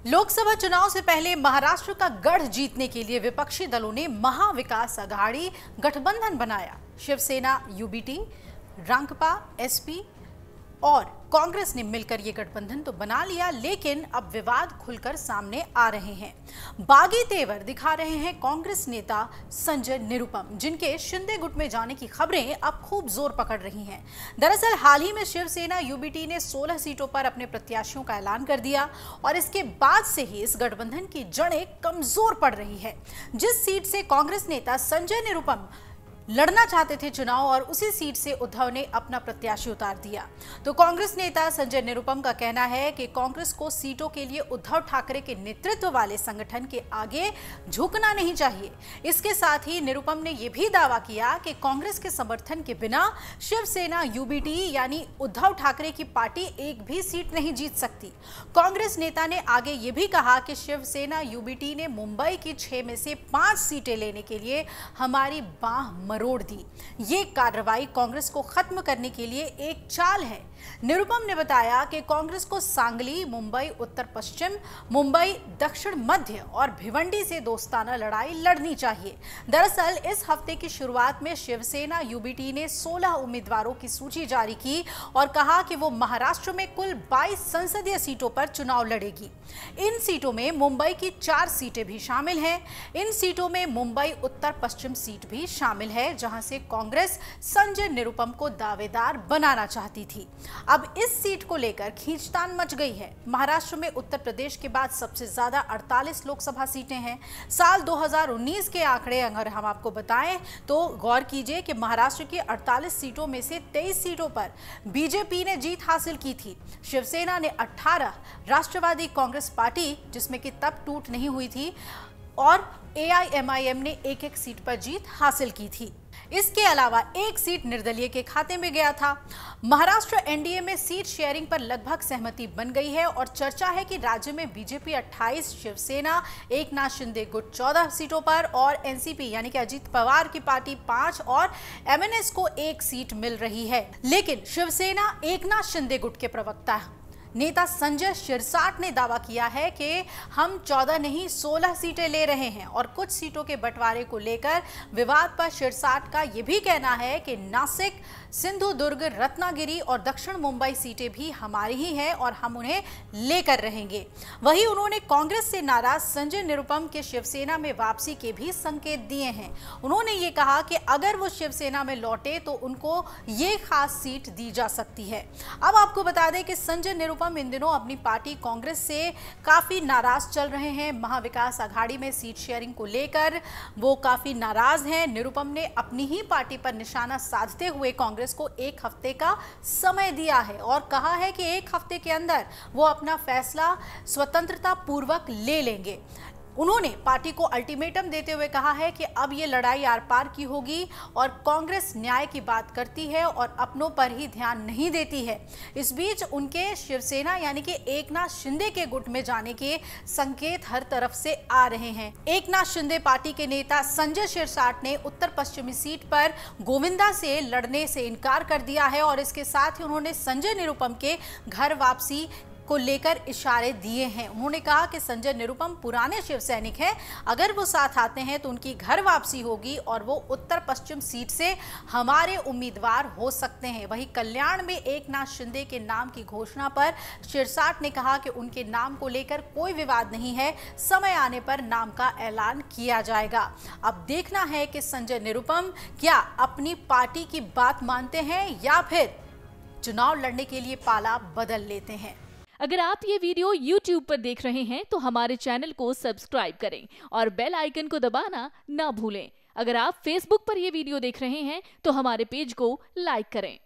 लोकसभा चुनाव से पहले महाराष्ट्र का गढ़ जीतने के लिए विपक्षी दलों ने महाविकास आघाड़ी गठबंधन बनाया। शिवसेना, यूबीटी, रांकपा, एसपी और कांग्रेस ने मिलकर ये गठबंधन तो बना लिया, लेकिन अब विवाद खुलकर सामने आ रहे हैं। बागी तेवर दिखा रहे हैं कांग्रेस नेता संजय निरुपम, जिनके शिंदे गुट में जाने की खबरें अब खूब जोर पकड़ रही हैं। दरअसल हाल ही में शिवसेना यूबीटी ने 16 सीटों पर अपने प्रत्याशियों का ऐलान कर दिया और इसके बाद से ही इस गठबंधन की जड़ें कमजोर पड़ रही है। जिस सीट से कांग्रेस नेता संजय निरुपम लड़ना चाहते थे चुनाव, और उसी सीट से उद्धव ने अपना प्रत्याशी उतार दिया। तो कांग्रेस नेता संजय निरुपम का कहना है कि कांग्रेस को सीटों के लिए उद्धव ठाकरे के नेतृत्व वाले संगठन के आगे झुकना नहीं चाहिए। इसके साथ ही निरुपम ने यह भी दावा किया कि कांग्रेस के समर्थन के बिना शिवसेना यूबीटी यानी उद्धव ठाकरे की पार्टी एक भी सीट नहीं जीत सकती। कांग्रेस नेता ने आगे ये भी कहा कि शिवसेना यूबीटी ने मुंबई की 6 में से 5 सीटें लेने के लिए हमारी बाह मरोड़ दी। ये कार्रवाई कांग्रेस को खत्म करने के लिए एक चाल है। निरुपम ने बताया कि कांग्रेस को सांगली, मुंबई उत्तर पश्चिम, मुंबई दक्षिण मध्य और भिवंडी से दोस्ताना लड़ाई लड़नी चाहिए। दरअसल इस हफ्ते की शुरुआत में शिवसेना यूबीटी ने 16 उम्मीदवारों की सूची जारी की और कहा कि वो महाराष्ट्र में कुल 22 संसदीय सीटों पर चुनाव लड़ेगी। इन सीटों में मुंबई की 4 सीटें भी शामिल हैं। इन सीटों में मुंबई उत्तर पश्चिम सीट भी शामिल है, जहां से कांग्रेस संजय निरुपम को दावेदार बनाना चाहती थी। अब इस सीट को लेकर खींचतान मच गई है। महाराष्ट्र में उत्तर प्रदेश के बाद सबसे ज्यादा 48 लोकसभा सीटें हैं। साल 2019 के आंकड़े अगर हम आपको बताएं तो गौर कीजिए कि महाराष्ट्र की 48 सीटों में से 23 सीटों पर बीजेपी ने जीत हासिल की थी। शिवसेना ने 18, राष्ट्रवादी कांग्रेस पार्टी जिसमें कि तब टूट नहीं हुई थी, और एआईएमआईएम ने एक सीट पर जीत हासिल की थी। इसके अलावा एक सीट निर्दलीय के खाते में गया था। महाराष्ट्र एनडीए में सीट शेयरिंग पर लगभग सहमति बन गई है और चर्चा है कि राज्य में बीजेपी 28, शिवसेना एकनाथ शिंदे गुट 14 सीटों पर और एनसीपी यानी कि अजीत पवार की पार्टी 5 और एमएनएस को 1 सीट मिल रही है। लेकिन शिवसेना एकनाथ शिंदे गुट के प्रवक्ता नेता संजय शिरसाट ने दावा किया है कि हम 14 नहीं 16 सीटें ले रहे हैं, और कुछ सीटों के बंटवारे को लेकर विवाद पर शिरसाट का यह भी कहना है कि नासिक, सिंधुदुर्ग, रत्नागिरी और दक्षिण मुंबई सीटें भी हमारी ही हैं और हम उन्हें लेकर रहेंगे। वहीं उन्होंने कांग्रेस से नाराज संजय निरुपम के शिवसेना में वापसी के भी संकेत दिए हैं। उन्होंने ये कहा कि अगर वो शिवसेना में लौटे तो उनको ये खास सीट दी जा सकती है। अब आपको बता दें कि संजय निरुपम इन दिनों अपनी पार्टी कांग्रेस से काफी नाराज चल रहे हैं। महाविकास आघाड़ी में सीट शेयरिंग को लेकर वो काफी नाराज हैं। निरुपम ने अपनी ही पार्टी पर निशाना साधते हुए कांग्रेस को 1 हफ्ते का समय दिया है और कहा है कि 1 हफ्ते के अंदर वो अपना फैसला स्वतंत्रता पूर्वक ले लेंगे। उन्होंने पार्टी को अल्टीमेटम देते हुए कहा है कि अब ये लड़ाई आर पार की होगी और कांग्रेस न्याय की बात करती है और अपनों पर ही ध्यान नहीं देती है। इस बीच उनके शिवसेना यानी कि एकनाथ शिंदे के गुट में जाने के संकेत हर तरफ से आ रहे हैं। एकनाथ शिंदे पार्टी के नेता संजय शिरसाट ने उत्तर पश्चिमी सीट पर गोविंदा से लड़ने से इनकार कर दिया है और इसके साथ ही उन्होंने संजय निरुपम के घर वापसी को लेकर इशारे दिए हैं। उन्होंने कहा कि संजय निरुपम पुराने शिव सैनिक हैं, अगर वो साथ आते हैं तो उनकी घर वापसी होगी और वो उत्तर पश्चिम सीट से हमारे उम्मीदवार हो सकते हैं। वहीं कल्याण में एकनाथ शिंदे के नाम की घोषणा पर शिरसाट ने कहा कि उनके नाम को लेकर कोई विवाद नहीं है, समय आने पर नाम का ऐलान किया जाएगा। अब देखना है कि संजय निरुपम क्या अपनी पार्टी की बात मानते हैं या फिर चुनाव लड़ने के लिए पाला बदल लेते हैं। अगर आप ये वीडियो YouTube पर देख रहे हैं तो हमारे चैनल को सब्सक्राइब करें और बेल आइकन को दबाना ना भूलें। अगर आप Facebook पर ये वीडियो देख रहे हैं तो हमारे पेज को लाइक करें।